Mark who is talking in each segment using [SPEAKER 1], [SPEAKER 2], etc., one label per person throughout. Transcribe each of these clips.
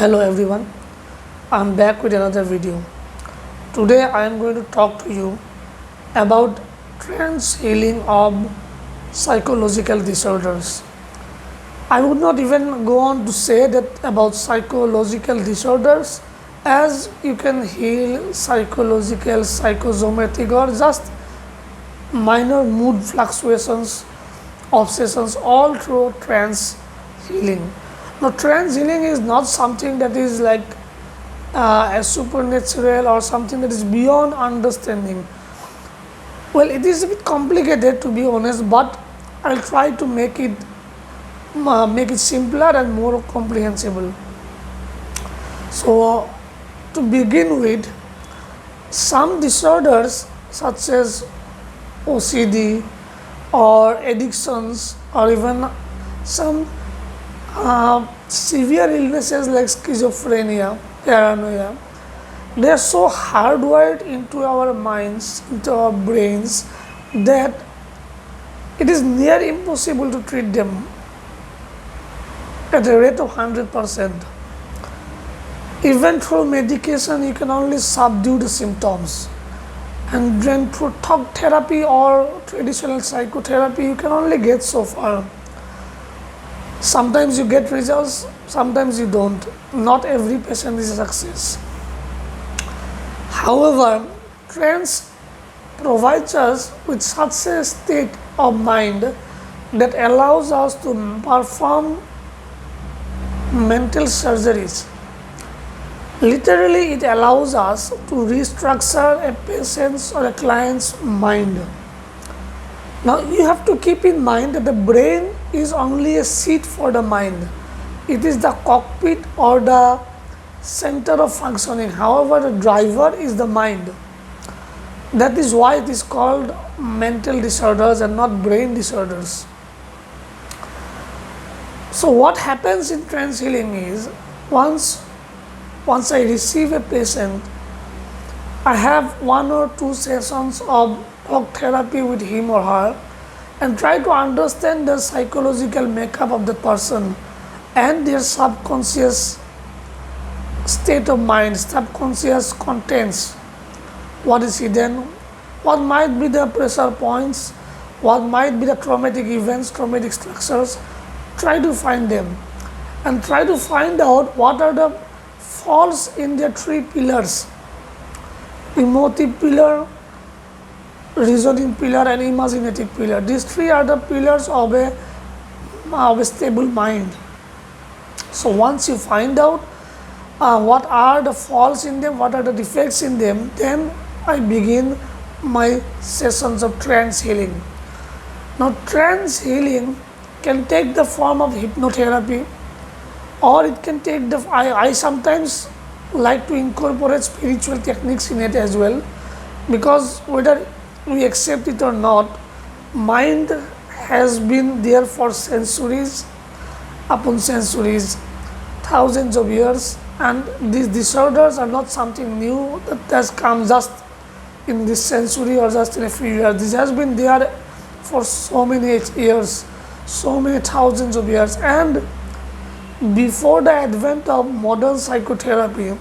[SPEAKER 1] Hello everyone, I am back with another video. Today I am going to talk to you about trance healing of psychological disorders. I would not even go on to say that about psychological disorders, as you can heal psychological, psychosomatic, or just minor mood fluctuations, obsessions, all through trance healing. Now, trance healing is not something that is like a supernatural or something that is beyond understanding. Well, it is a bit complicated, to be honest, but I'll try to make it simpler and more comprehensible. So, to begin with, some disorders such as OCD or addictions or even some severe illnesses like schizophrenia, paranoia, they are so hardwired into our minds, into our brains, that it is near impossible to treat them at a rate of 100%. Even through medication, you can only subdue the symptoms. And then through talk therapy or traditional psychotherapy, you can only get so far. Sometimes you get results, sometimes you don't. Not every patient is a success. However, trance provides us with such a state of mind that allows us to perform mental surgeries. Literally, it allows us to restructure a patient's or a client's mind. Now, you have to keep in mind that the brain is only a seat for the mind. It is the cockpit or the center of functioning. However, the driver is the mind. That is why it is called mental disorders and not brain disorders. So, what happens in trance healing is once I receive a patient, I have 1 or 2 sessions of talk therapy with him or her and try to understand the psychological makeup of the person and their subconscious state of mind, subconscious contents, what is hidden, what might be the pressure points, what might be the traumatic events, traumatic structures. Try to find them and try to find out what are the faults in their 3 pillars: emotive pillar, reasoning pillar, and imaginative pillar. These 3 are the pillars of a stable mind. So once you find out what are the faults in them, what are the defects in them, then I begin my sessions of trance healing. Now, trance healing can take the form of hypnotherapy, or it can take I sometimes like to incorporate spiritual techniques in it as well, because whether we accept it or not, mind has been there for centuries upon centuries, thousands of years, and these disorders are not something new that has come just in this century or just in a few years. This has been there for so many years, so many thousands of years. And before the advent of modern psychotherapy,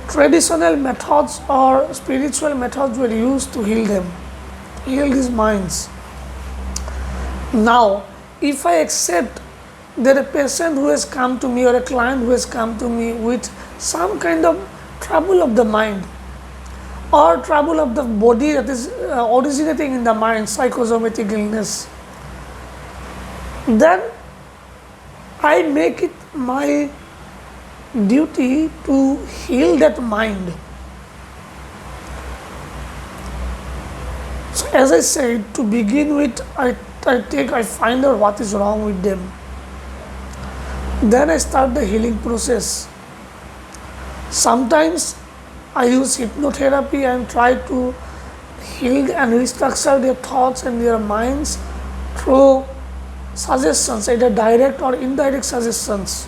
[SPEAKER 1] traditional methods or spiritual methods were used to heal these minds. Now, if I accept that a patient who has come to me or a client who has come to me with some kind of trouble of the mind or trouble of the body that is originating in the mind, psychosomatic illness, then I make it my duty to heal that mind. So as I said, to begin with, I find out what is wrong with them. Then I start the healing process. Sometimes I use hypnotherapy and try to heal and restructure their thoughts and their minds through suggestions, either direct or indirect suggestions.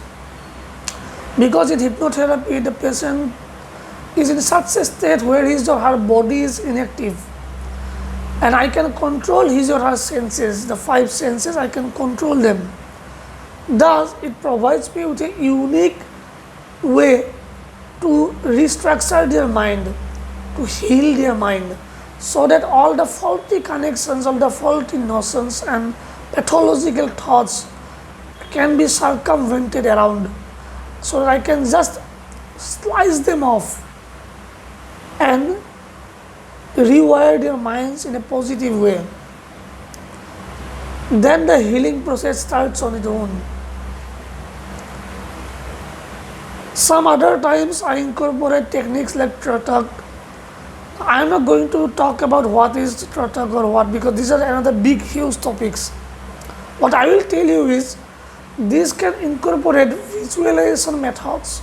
[SPEAKER 1] Because in hypnotherapy, the patient is in such a state where his or her body is inactive, and I can control his or her senses, the 5 senses, I can control them. Thus, it provides me with a unique way to restructure their mind, to heal their mind, so that all the faulty connections, all the faulty notions and pathological thoughts can be circumvented around, so that I can just slice them off and rewire their minds in a positive way. Then the healing process starts on its own. Some other times I incorporate techniques like Tratak. I am not going to talk about what is Tratak or what, because these are another big huge topics. What I will tell you is this can incorporate visualization methods,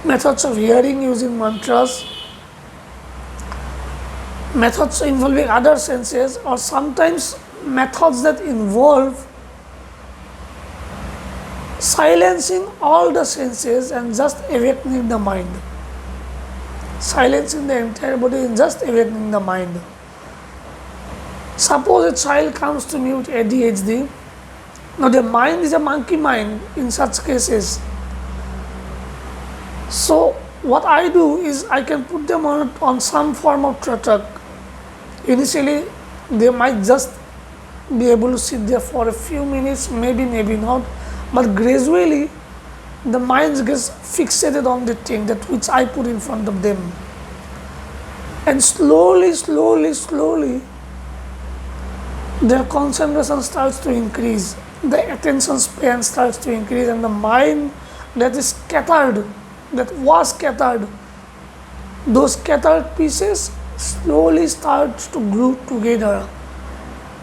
[SPEAKER 1] methods of hearing using mantras, methods involving other senses, or sometimes methods that involve silencing all the senses and just awakening the mind. Silencing the entire body and just awakening the mind. Suppose a child comes to me with ADHD. Now the mind is a monkey mind in such cases. So what I do is I can put them on some form of tratak. Initially they might just be able to sit there for a few minutes, maybe not, but gradually the mind gets fixated on the thing that which I put in front of them, and slowly their concentration starts to increase, the attention span starts to increase, and the mind that is scattered, that was scattered, those scattered pieces slowly starts to glue together,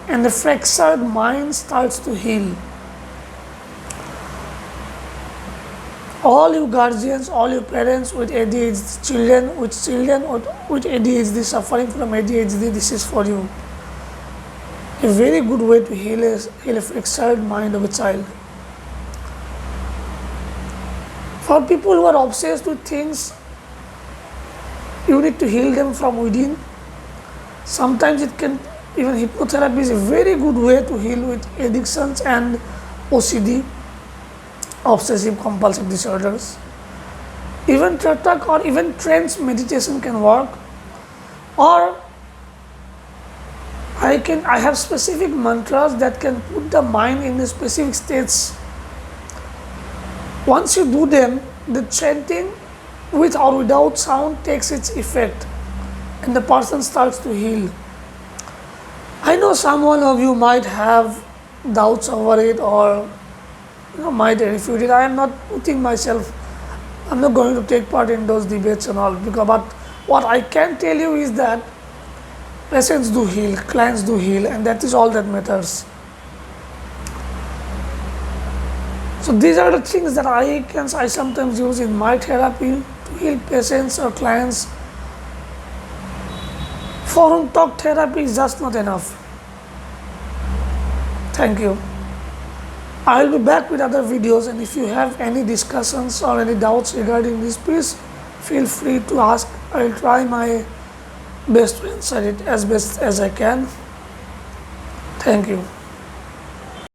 [SPEAKER 1] and the fractured mind starts to heal. All you guardians, all your parents with ADHD, children with ADHD, suffering from ADHD, this is for you. A very good way to heal a fractured mind of a child. For people who are obsessed with things, you need to heal them from within. Sometimes even hypnotherapy is a very good way to heal with addictions and OCD, obsessive compulsive disorders. Even Tratak or even trance meditation can work. Or I have specific mantras that can put the mind in specific states. Once you do them, the chanting with or without sound takes its effect and the person starts to heal. I know some one of you might have doubts over it or might refute it. I am not putting myself, I'm not going to take part in those debates and all, but what I can tell you is that patients do heal, clients do heal, and that is all that matters. So these are the things that I sometimes use in my therapy to heal patients or clients. For whom talk therapy is just not enough. Thank you. I will be back with other videos, and if you have any discussions or any doubts regarding this, please feel free to ask. I will try my best to answer it as best as I can. Thank you.